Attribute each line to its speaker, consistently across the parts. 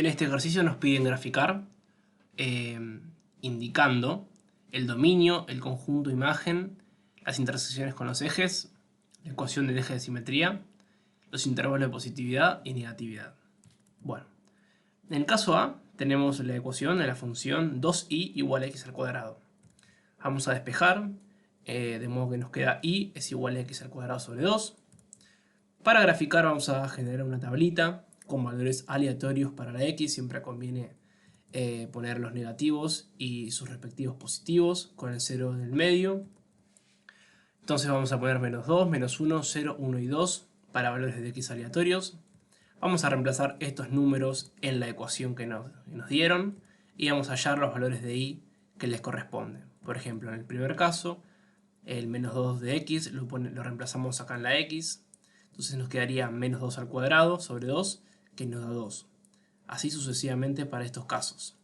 Speaker 1: En este ejercicio nos piden graficar indicando el dominio, el conjunto imagen, las intersecciones con los ejes, la ecuación del eje de simetría, los intervalos de positividad y negatividad. Bueno, en el caso A tenemos la ecuación de la función 2i igual a x al cuadrado. Vamos a despejar, de modo que nos queda i es igual a x al cuadrado sobre 2. Para graficar vamos a generar una tablita con valores aleatorios para la x. Siempre conviene poner los negativos y sus respectivos positivos con el 0 en el medio. Entonces vamos a poner menos 2, menos 1, 0, 1 y 2 para valores de x aleatorios. Vamos a reemplazar estos números en la ecuación que nos dieron y vamos a hallar los valores de y que les corresponden. Por ejemplo, en el primer caso, el menos 2 de x lo reemplazamos acá en la x. Entonces nos quedaría menos 2 al cuadrado sobre 2, que nos da 2. Así sucesivamente para estos casos.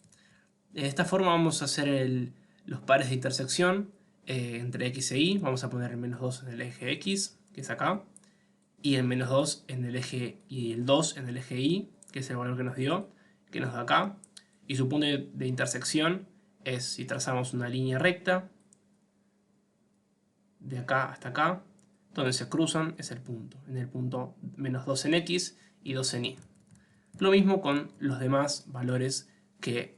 Speaker 1: De esta forma vamos a hacer los pares de intersección entre x e y. Vamos a poner el menos 2 en el eje x, que es acá, y el menos 2 en el eje y el 2 en el eje y, que es el valor que nos dio, que nos da acá. Y su punto de intersección es, si trazamos una línea recta, de acá hasta acá, donde se cruzan es el punto, en el punto menos 2 en x y 2 en y. Lo mismo con los demás valores que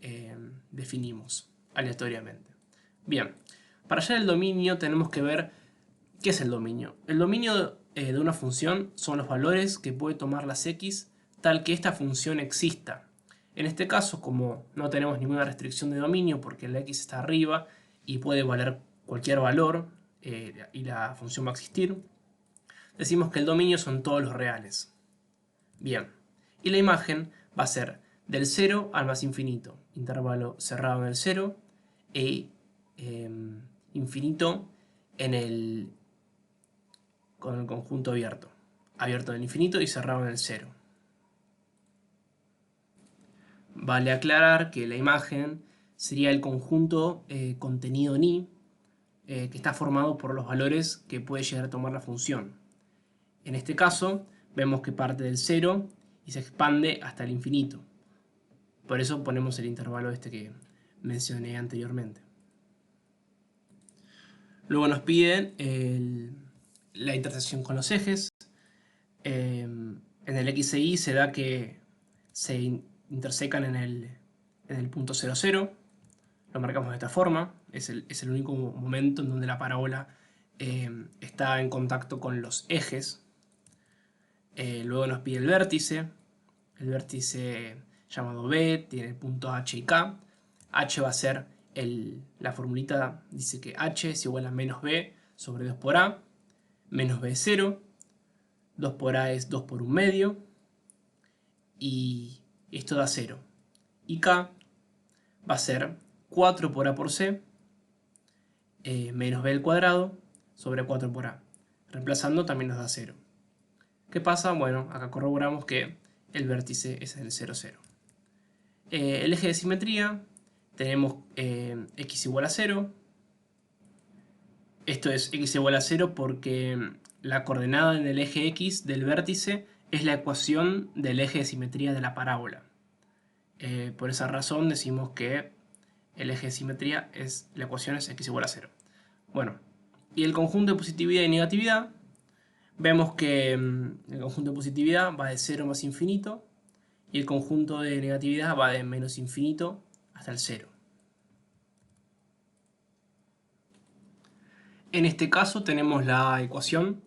Speaker 1: definimos aleatoriamente. Bien, para hallar el dominio tenemos que ver qué es el dominio. El dominio de una función son los valores que puede tomar las x tal que esta función exista. En este caso, como no tenemos ninguna restricción de dominio porque la x está arriba y puede valer cualquier valor y la función va a existir, decimos que el dominio son todos los reales. Bien, y la imagen va a ser del 0 al más infinito, intervalo cerrado en el 0 e infinito con el conjunto abierto. Abierto en el infinito y cerrado en el 0. Vale aclarar que la imagen sería el conjunto contenido en y, que está formado por los valores que puede llegar a tomar la función. En este caso, vemos que parte del 0 y se expande hasta el infinito. Por eso ponemos el intervalo este que mencioné anteriormente. Luego nos piden la intersección con los ejes. En el x e y se da que se intersecan en el punto 0, 0. Lo marcamos de esta forma. Es el único momento en donde la parábola está en contacto con los ejes. Luego nos pide el vértice llamado B, tiene el punto H y K. H va a ser la formulita, dice que H es igual a menos B sobre 2 por A, menos B es 0, 2 por A es 2 por 1 medio, y esto da 0. Y K va a ser 4 por A por C, menos B al cuadrado sobre 4 por A. Reemplazando también nos da 0. ¿Qué pasa? Bueno, acá corroboramos que el vértice es el 0, 0. El eje de simetría, tenemos x igual a 0. Esto es x igual a 0 porque la coordenada en el eje x del vértice es la ecuación del eje de simetría de la parábola. Por esa razón decimos que el eje de simetría la ecuación es x igual a 0. Bueno, y el conjunto de positividad y negatividad, vemos que el conjunto de positividad va de 0 más infinito y el conjunto de negatividad va de menos infinito hasta el 0. En este caso tenemos la ecuación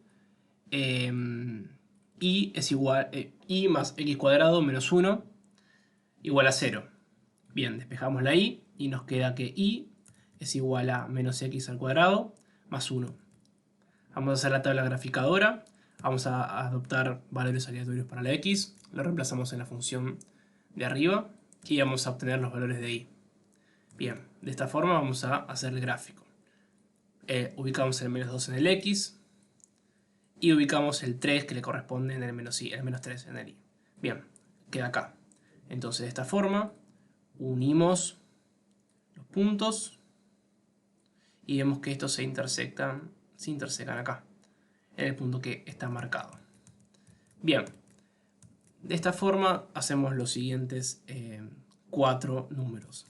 Speaker 1: y es igual y más x cuadrado menos 1 igual a 0. Bien, despejamos la y nos queda que y es igual a menos x al cuadrado más 1. Vamos a hacer la tabla graficadora. Vamos a adoptar valores aleatorios para la x. Lo reemplazamos en la función de arriba y vamos a obtener los valores de y. Bien, de esta forma vamos a hacer el gráfico. Ubicamos el menos 2 en el x y ubicamos el 3 que le corresponde en el menos y, el menos 3 en el y. Bien, queda acá. Entonces de esta forma unimos los puntos y vemos que estos se intersecan acá, en el punto que está marcado. Bien, De esta forma hacemos los siguientes 4 números.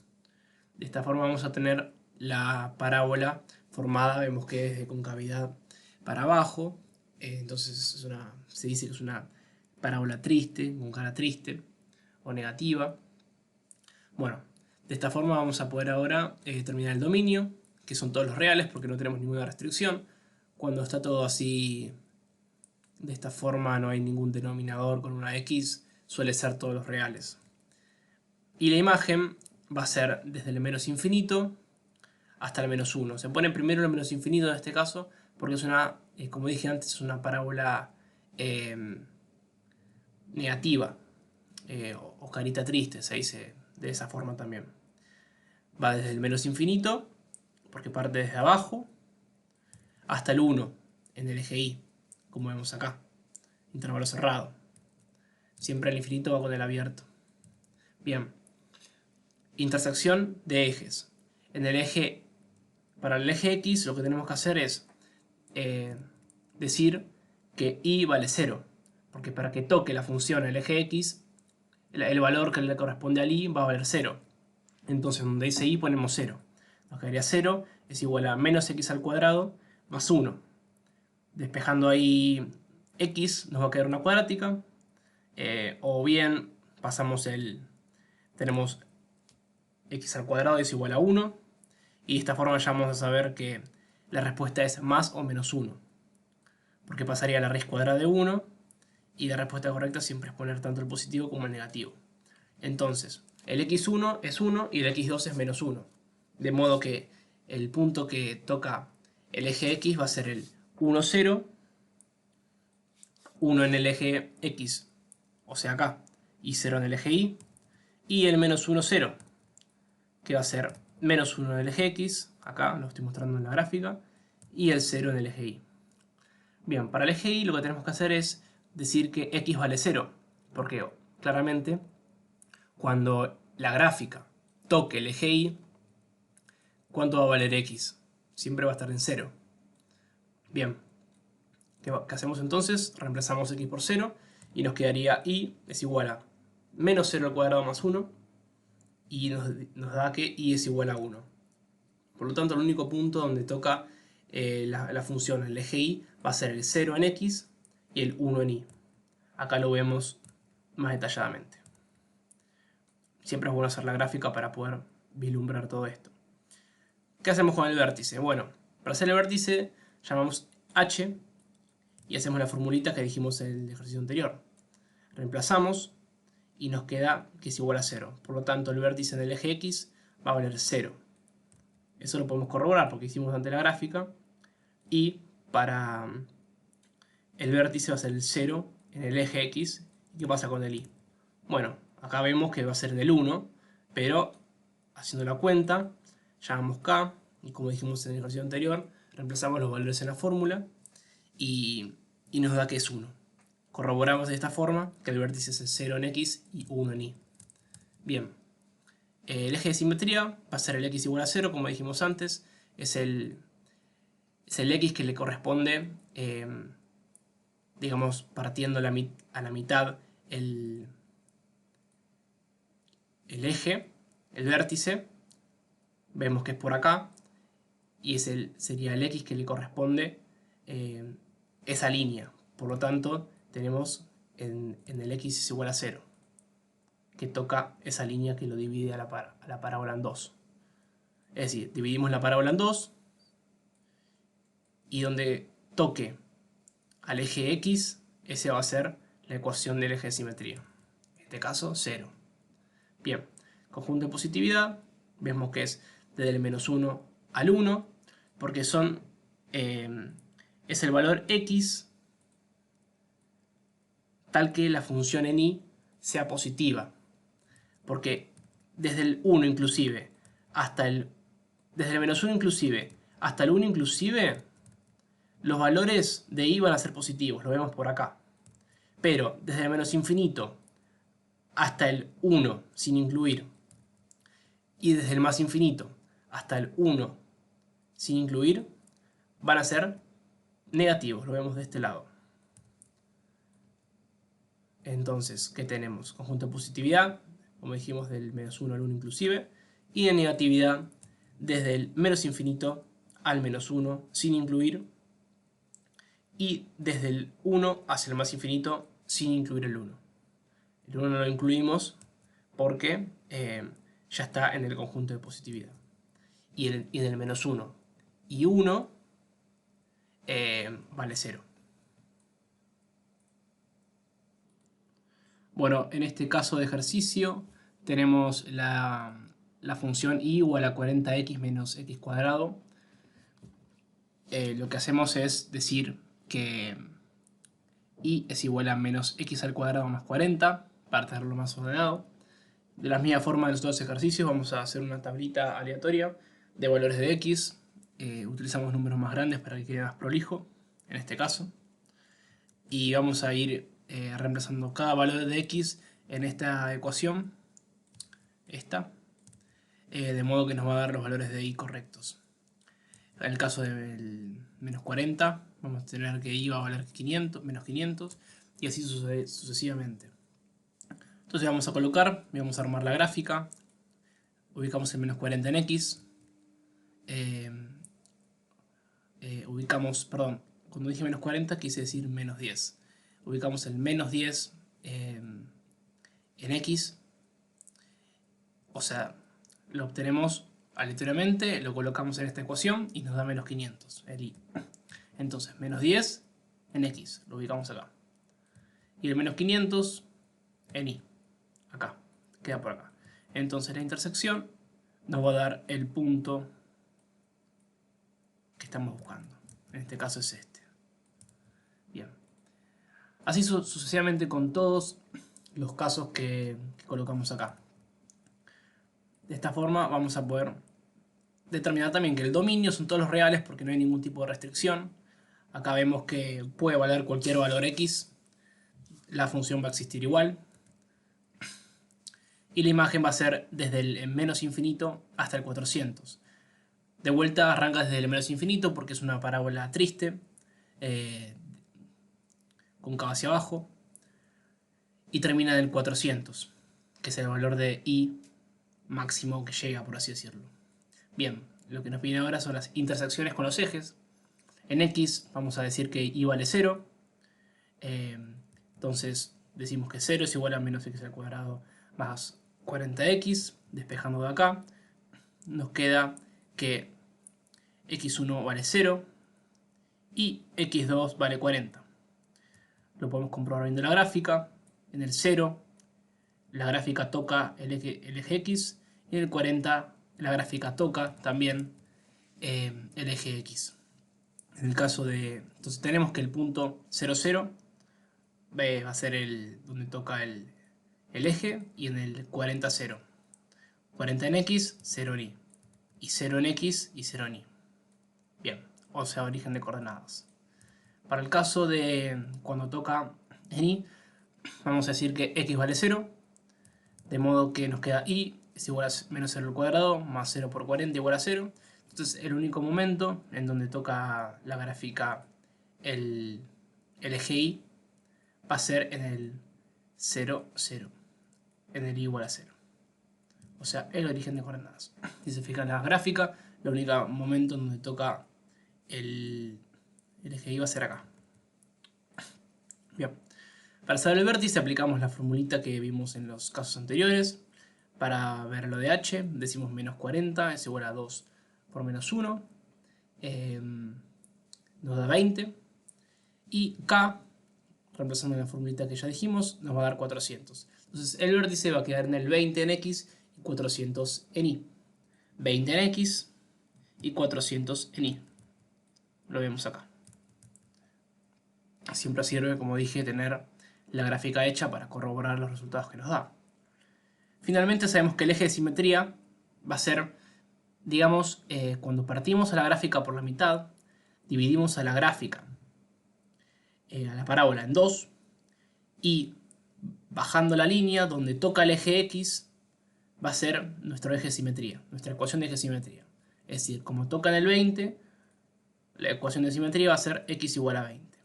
Speaker 1: De esta forma vamos a tener la parábola formada, vemos que es de concavidad para abajo, entonces se dice que es una parábola triste, con cara triste o negativa. Bueno, de esta forma vamos a poder ahora determinar el dominio, que son todos los reales porque no tenemos ninguna restricción. Cuando está todo así, de esta forma no hay ningún denominador con una X, suele ser todos los reales. Y la imagen va a ser desde el menos infinito hasta el menos 1. Se pone primero el menos infinito en este caso porque es una, como dije antes, es una parábola negativa o carita triste, se dice de esa forma también. Va desde el menos infinito, porque parte desde abajo, hasta el 1 en el eje Y, como vemos acá, intervalo cerrado. Siempre el infinito va con el abierto. Bien, intersección de ejes. Para el eje X lo que tenemos que hacer es decir que Y vale 0, porque para que toque la función el eje X, el valor que le corresponde al Y va a valer 0. Entonces donde dice Y ponemos 0. Nos quedaría 0 es igual a menos x al cuadrado más 1. Despejando ahí x nos va a quedar una cuadrática. O bien tenemos x al cuadrado es igual a 1. Y de esta forma ya vamos a saber que la respuesta es más o menos 1. Porque pasaría a la raíz cuadrada de 1. Y la respuesta correcta siempre es poner tanto el positivo como el negativo. Entonces, el x1 es 1 y el x2 es menos 1. De modo que el punto que toca el eje X va a ser el 1, 0, 1 en el eje X, o sea acá, y 0 en el eje Y, y el menos 1, 0, que va a ser menos 1 en el eje X, acá lo estoy mostrando en la gráfica, y el 0 en el eje Y. Bien, para el eje Y lo que tenemos que hacer es decir que X vale 0, porque claramente cuando la gráfica toque el eje Y, ¿cuánto va a valer X? Siempre va a estar en 0. Bien, ¿qué hacemos entonces? Reemplazamos X por 0 y nos quedaría Y es igual a menos 0 al cuadrado más 1 y nos da que Y es igual a 1. Por lo tanto, el único punto donde toca la función, el eje Y, va a ser el 0 en X y el 1 en Y. Acá lo vemos más detalladamente. Siempre es bueno hacer la gráfica para poder vislumbrar todo esto. ¿Qué hacemos con el vértice? Bueno, para hacer el vértice llamamos H y hacemos la formulita que dijimos en el ejercicio anterior. Reemplazamos y nos queda que es igual a 0. Por lo tanto, el vértice en el eje X va a valer 0. Eso lo podemos corroborar porque hicimos ante la gráfica. Y para el vértice va a ser el 0 en el eje X. ¿Y qué pasa con el Y? Bueno, acá vemos que va a ser en el 1, pero haciendo la cuenta, llamamos K, y como dijimos en el ejercicio anterior, reemplazamos los valores en la fórmula y nos da que es 1. Corroboramos de esta forma que el vértice es 0 en X y 1 en Y. Bien, el eje de simetría va a ser el X igual a 0, como dijimos antes, es el X que le corresponde, digamos, partiendo a la mitad el eje, el vértice, vemos que es por acá, y sería el X que le corresponde esa línea. Por lo tanto, tenemos en el X es igual a 0, que toca esa línea que lo divide a la parábola en 2. Es decir, dividimos la parábola en 2, y donde toque al eje X, ese va a ser la ecuación del eje de simetría. En este caso, 0. Bien, conjunto de positividad, vemos que es desde el menos 1 al 1, porque es el valor X tal que la función en Y sea positiva. Porque desde el 1 inclusive desde el menos 1 inclusive hasta el 1 inclusive, los valores de Y van a ser positivos, lo vemos por acá. Pero desde el menos infinito hasta el 1 sin incluir, y desde el más infinito hasta el 1 sin incluir, van a ser negativos, lo vemos de este lado. Entonces, ¿qué tenemos? Conjunto de positividad, como dijimos, del menos 1 al 1 inclusive, y de negatividad desde el menos infinito al menos 1 sin incluir, y desde el 1 hacia el más infinito sin incluir el 1. El 1 no lo incluimos porque ya está en el conjunto de positividad. Y del menos 1 y 1 vale 0. Bueno, en este caso de ejercicio tenemos la función y igual a 40x menos x cuadrado. Lo que hacemos es decir que y es igual a menos x al cuadrado más 40, para tenerlo más ordenado. De la misma forma en los dos ejercicios vamos a hacer una tablita aleatoria de valores de x. Utilizamos números más grandes para que quede más prolijo, en este caso. Y vamos a ir reemplazando cada valor de x en esta ecuación, de modo que nos va a dar los valores de y correctos. En el caso del menos 40, vamos a tener que y va a valer 500, menos 500, y así sucesivamente. Entonces vamos a colocar, vamos a armar la gráfica, ubicamos el menos 40 en x, cuando dije menos 40 quise decir menos 10. Ubicamos el menos 10 en x, o sea, lo obtenemos aleatoriamente, lo colocamos en esta ecuación y nos da menos 500, el y. Entonces, menos 10 en x, lo ubicamos acá. Y el menos 500 en y, acá, queda por acá. Entonces la intersección nos va a dar el punto que estamos buscando. En este caso es este. Bien. Así sucesivamente con todos los casos que colocamos acá. De esta forma vamos a poder determinar también que el dominio son todos los reales porque no hay ningún tipo de restricción. Acá vemos que puede valer cualquier valor x, la función va a existir igual. Y la imagen va a ser desde el menos infinito hasta el 400. De vuelta arranca desde el menos infinito porque es una parábola triste, cóncava hacia abajo, y termina en el 400, que es el valor de y máximo que llega, por así decirlo. Bien, lo que nos viene ahora son las intersecciones con los ejes. En x vamos a decir que y vale 0, entonces decimos que 0 es igual a menos x al cuadrado más 40x, despejando de acá, nos queda que x1 vale 0 y x2 vale 40. Lo podemos comprobar viendo la gráfica. En el 0 la gráfica toca el eje x y en el 40 la gráfica toca también el eje x. En el caso de... Entonces tenemos que el punto 0, 0 va a ser donde toca el eje, y en el 40, 0. 40 en x, 0 en y. Y 0 en x y 0 en y. Bien, o sea, origen de coordenadas. Para el caso de cuando toca en y, vamos a decir que x vale 0, de modo que nos queda y es igual a menos 0 al cuadrado, más 0 por 40 igual a 0. Entonces el único momento en donde toca la gráfica el eje y va a ser en el 0, 0, en el y igual a 0. O sea, el origen de coordenadas. Si se fijan en la gráfica, el único momento en donde toca el eje y va a ser acá. Bien. Para saber el vértice aplicamos la formulita que vimos en los casos anteriores. Para ver lo de h, decimos menos 40 es igual a 2 por menos 1. Nos da 20. Y k, reemplazando la formulita que ya dijimos, nos va a dar 400. Entonces el vértice va a quedar en el 20 en x y 400 en y. 20 en x y 400 en y. Lo vemos acá. Siempre sirve, como dije, tener la gráfica hecha para corroborar los resultados que nos da. Finalmente sabemos que el eje de simetría va a ser, digamos, cuando partimos a la gráfica por la mitad, dividimos a la gráfica, a la parábola en 2, y bajando la línea donde toca el eje x va a ser nuestro eje de simetría, nuestra ecuación de eje de simetría. Es decir, como toca en el 20, la ecuación de simetría va a ser x igual a 20.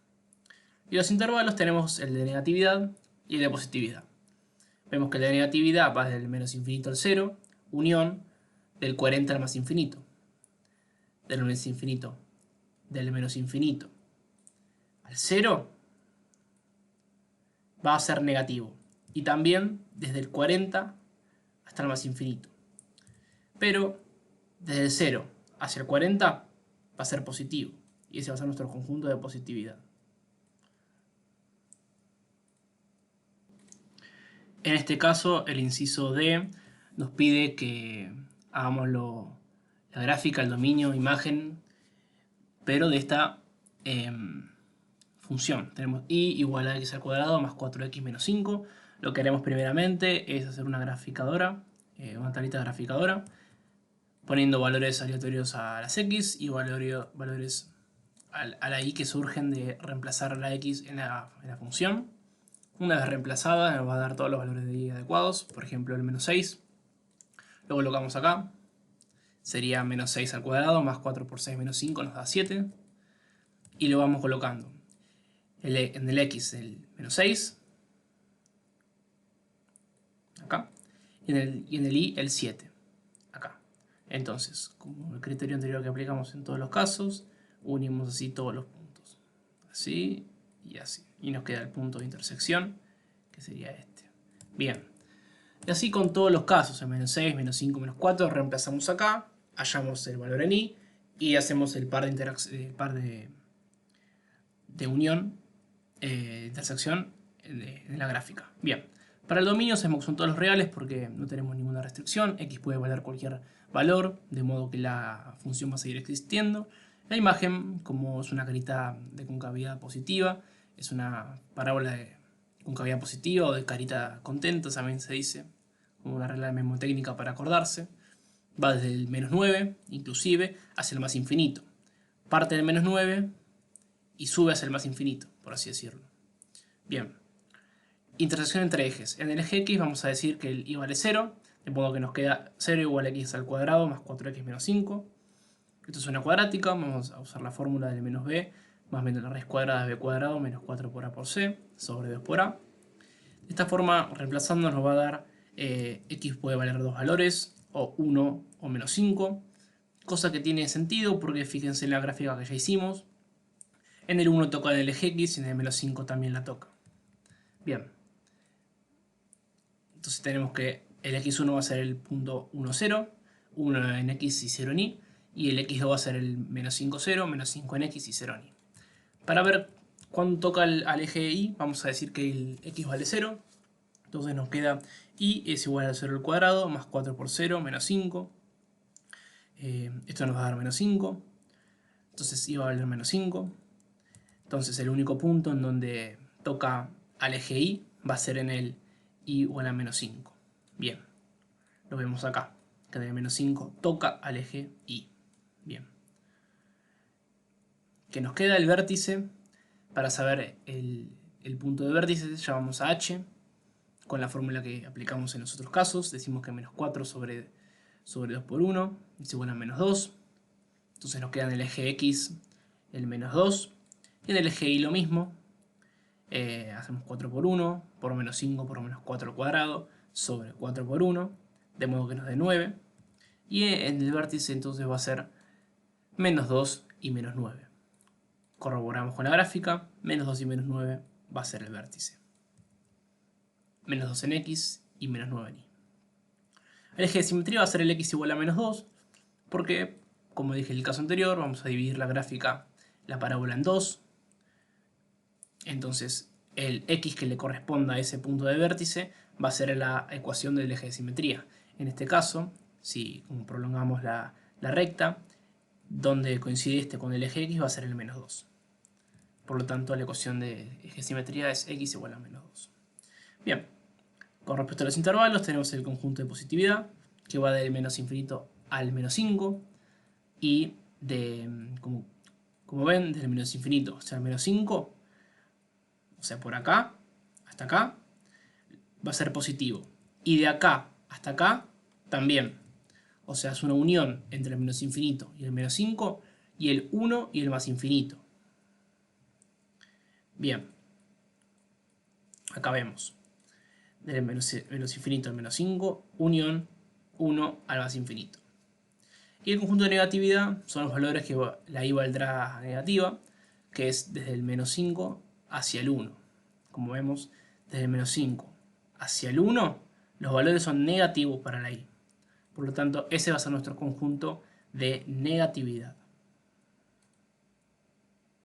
Speaker 1: Y los intervalos tenemos el de negatividad, y el de positividad. Vemos que la negatividad va del menos infinito al 0, unión del 40 al más infinito. Del menos infinito al 0 va a ser negativo. Y también desde el 40 hasta el más infinito. Pero desde el 0 hacia el 40 va a ser positivo. Y ese va a ser nuestro conjunto de positividad. En este caso, el inciso D nos pide que hagamos la gráfica, el dominio, imagen, pero de esta función. Tenemos y igual a x al cuadrado más 4x menos 5. Lo que haremos primeramente es hacer una graficadora, una tablita graficadora, poniendo valores aleatorios a las x y valores a la y que surgen de reemplazar la x en la función. Una vez reemplazada nos va a dar todos los valores de y adecuados, por ejemplo el menos 6. Lo colocamos acá, sería menos 6 al cuadrado más 4 por 6 menos 5 nos da 7. Y lo vamos colocando. En el x el menos 6, acá, y en el y el 7, acá. Entonces, como el criterio anterior que aplicamos en todos los casos, unimos así todos los puntos. Así y así. Y nos queda el punto de intersección, que sería este. Bien. Y así con todos los casos, el menos 6, menos 5, menos 4, reemplazamos acá, hallamos el valor en y, y hacemos el par de unión, intersección en la gráfica. Bien. Para el dominio sabemos que son todos los reales porque no tenemos ninguna restricción. X puede valer cualquier valor, de modo que la función va a seguir existiendo. La imagen, como es una carita de concavidad positiva, es una parábola de concavidad positiva o de carita contenta, también se dice, como una regla memotécnica para acordarse. Va desde el menos 9, inclusive, hacia el más infinito. Parte del menos 9 y sube hacia el más infinito, por así decirlo. Bien. Intersección entre ejes. En el eje x vamos a decir que el y vale 0, de modo que nos queda 0 igual a x al cuadrado más 4x menos 5. Esto es una cuadrática, vamos a usar la fórmula del menos b más menos la raíz cuadrada de b cuadrado menos 4 por a por c sobre 2 por a. De esta forma, reemplazando nos va a dar x puede valer dos valores, o 1 o menos 5, cosa que tiene sentido porque fíjense en la gráfica que ya hicimos. En el 1 toca en el eje x y en el menos 5 también la toca. Bien. Entonces tenemos que el x1 va a ser el punto 1, 0, 1 en x y 0 en y el x2 va a ser el menos 5, 0, menos 5 en x y 0 en y. Para ver cuándo toca al eje y, vamos a decir que el x vale 0, entonces nos queda y es igual a 0 al cuadrado, más 4 por 0, menos 5. Esto nos va a dar menos 5, entonces y va a valer menos 5. Entonces el único punto en donde toca al eje y va a ser en el y igual a menos 5. Bien, lo vemos acá, que en el menos 5 toca al eje y. Bien. Que nos queda el vértice. Para saber el punto de vértice llamamos a h, con la fórmula que aplicamos en los otros casos. Decimos que menos 4 sobre 2 por 1 es igual a menos 2. Entonces nos queda en el eje x el menos 2. Y en el eje y lo mismo. Hacemos 4 por 1, por menos 5 por menos 4 al cuadrado, sobre 4 por 1, de modo que nos dé 9. Y en el vértice entonces va a ser menos 2 y menos 9. Corroboramos con la gráfica, menos 2 y menos 9 va a ser el vértice. Menos 2 en x y menos 9 en y. El eje de simetría va a ser el x igual a menos 2, porque, como dije en el caso anterior, vamos a dividir la gráfica, la parábola en 2. Entonces, el x que le corresponda a ese punto de vértice va a ser la ecuación del eje de simetría. En este caso, si prolongamos la recta, donde coincide este con el eje x va a ser el menos 2. Por lo tanto, la ecuación de eje de simetría es x igual a menos 2. Bien, con respecto a los intervalos tenemos el conjunto de positividad, que va del menos infinito al menos 5, y como ven, del menos infinito hasta el menos 5, o sea, por acá hasta acá, va a ser positivo. Y de acá hasta acá, también. O sea, es una unión entre el menos infinito y el menos 5, y el 1 y el más infinito. Bien. Acá vemos. del menos infinito al menos 5, unión 1 al más infinito. Y el conjunto de negatividad son los valores que la i valdrá negativa, que es desde el menos 5 hacia el 1. Como vemos, desde el menos 5 hacia el 1, los valores son negativos para la i. Por lo tanto, ese va a ser nuestro conjunto de negatividad.